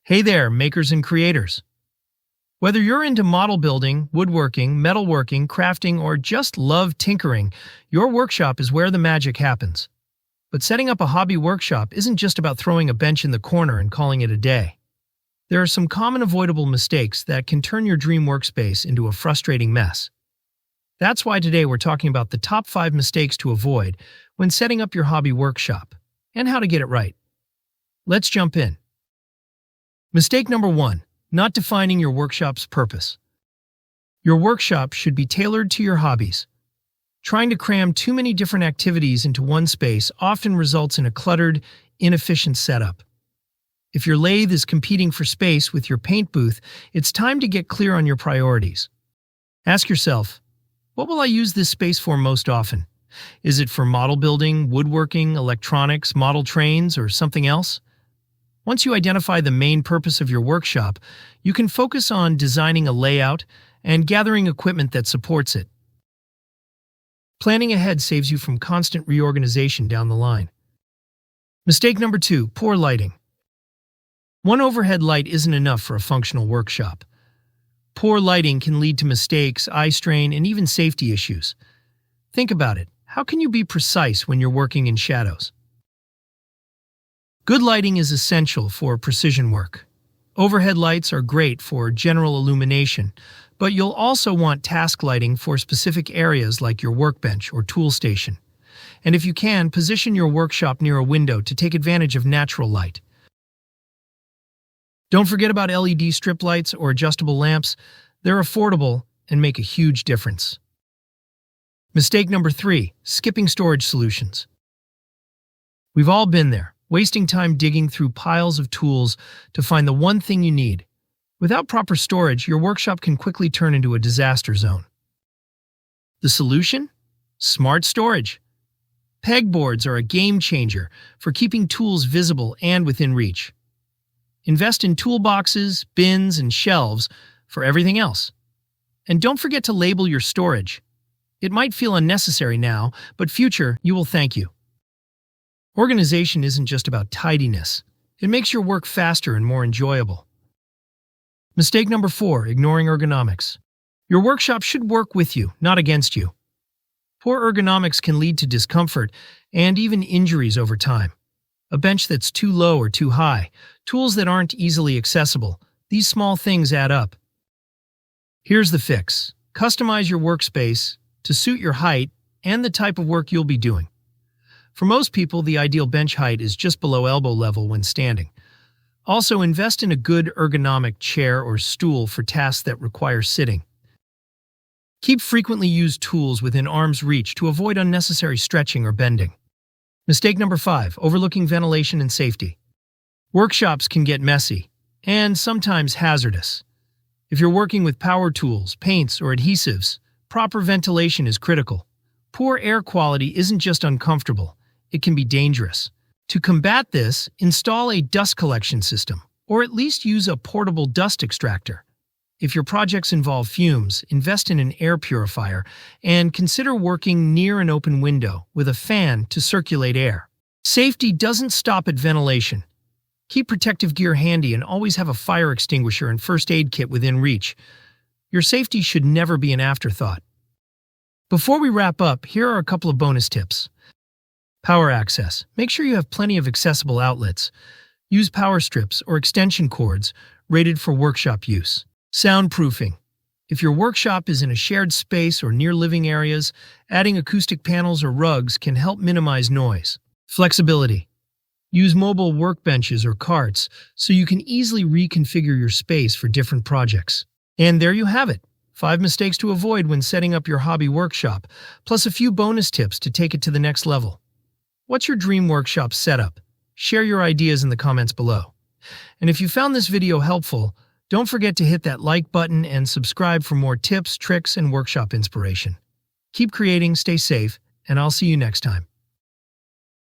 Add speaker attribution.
Speaker 1: Hey there, makers and creators. Whether you're into model building, woodworking, metalworking, crafting, or just love tinkering, your workshop is where the magic happens. But setting up a hobby workshop isn't just about throwing a bench in the corner and calling it a day. There are some common avoidable mistakes that can turn your dream workspace into a frustrating mess. That's why today we're talking about the top 5 mistakes to avoid when setting up your hobby workshop, and how to get it right. Let's jump in. Mistake number 1, not defining your workshop's purpose. Your workshop should be tailored to your hobbies. Trying to cram too many different activities into one space often results in a cluttered, inefficient setup. If your lathe is competing for space with your paint booth, it's time to get clear on your priorities. Ask yourself, what will I use this space for most often? Is it for model building, woodworking, electronics, model trains, or something else? Once you identify the main purpose of your workshop, you can focus on designing a layout and gathering equipment that supports it. Planning ahead saves you from constant reorganization down the line. Mistake number 2, poor lighting. One overhead light isn't enough for a functional workshop. Poor lighting can lead to mistakes, eye strain, and even safety issues. Think about it. How can you be precise when you're working in shadows? Good lighting is essential for precision work. Overhead lights are great for general illumination, but you'll also want task lighting for specific areas like your workbench or tool station. And if you can, position your workshop near a window to take advantage of natural light. Don't forget about LED strip lights or adjustable lamps. They're affordable and make a huge difference. Mistake number 3, skipping storage solutions. We've all been there, wasting time digging through piles of tools to find the one thing you need. Without proper storage, your workshop can quickly turn into a disaster zone. The solution? Smart storage. Pegboards are a game changer for keeping tools visible and within reach. Invest in toolboxes, bins, and shelves for everything else. And don't forget to label your storage. It might feel unnecessary now, but future, you will thank you. Organization isn't just about tidiness. It makes your work faster and more enjoyable. Mistake number 4, ignoring ergonomics. Your workshop should work with you, not against you. Poor ergonomics can lead to discomfort and even injuries over time. A bench that's too low or too high, tools that aren't easily accessible, these small things add up. Here's the fix. Customize your workspace to suit your height and the type of work you'll be doing. For most people, the ideal bench height is just below elbow level when standing. Also, invest in a good ergonomic chair or stool for tasks that require sitting. Keep frequently used tools within arm's reach to avoid unnecessary stretching or bending. Mistake number 5, overlooking ventilation and safety. Workshops can get messy and sometimes hazardous. If you're working with power tools, paints, or adhesives, proper ventilation is critical. Poor air quality isn't just uncomfortable. It can be dangerous. To combat this, install a dust collection system, or at least use a portable dust extractor. If your projects involve fumes, invest in an air purifier, and consider working near an open window with a fan to circulate air. Safety doesn't stop at ventilation. Keep protective gear handy and always have a fire extinguisher and first aid kit within reach. Your safety should never be an afterthought. Before we wrap up, here are a couple of bonus tips. Power access. Make sure you have plenty of accessible outlets. Use power strips or extension cords rated for workshop use. Soundproofing. If your workshop is in a shared space or near living areas, adding acoustic panels or rugs can help minimize noise. Flexibility. Use mobile workbenches or carts so you can easily reconfigure your space for different projects. And there you have it. 5 mistakes to avoid when setting up your hobby workshop, plus a few bonus tips to take it to the next level. What's your dream workshop setup? Share your ideas in the comments below. And if you found this video helpful, don't forget to hit that like button and subscribe for more tips, tricks, and workshop inspiration. Keep creating, stay safe, and I'll see you next time.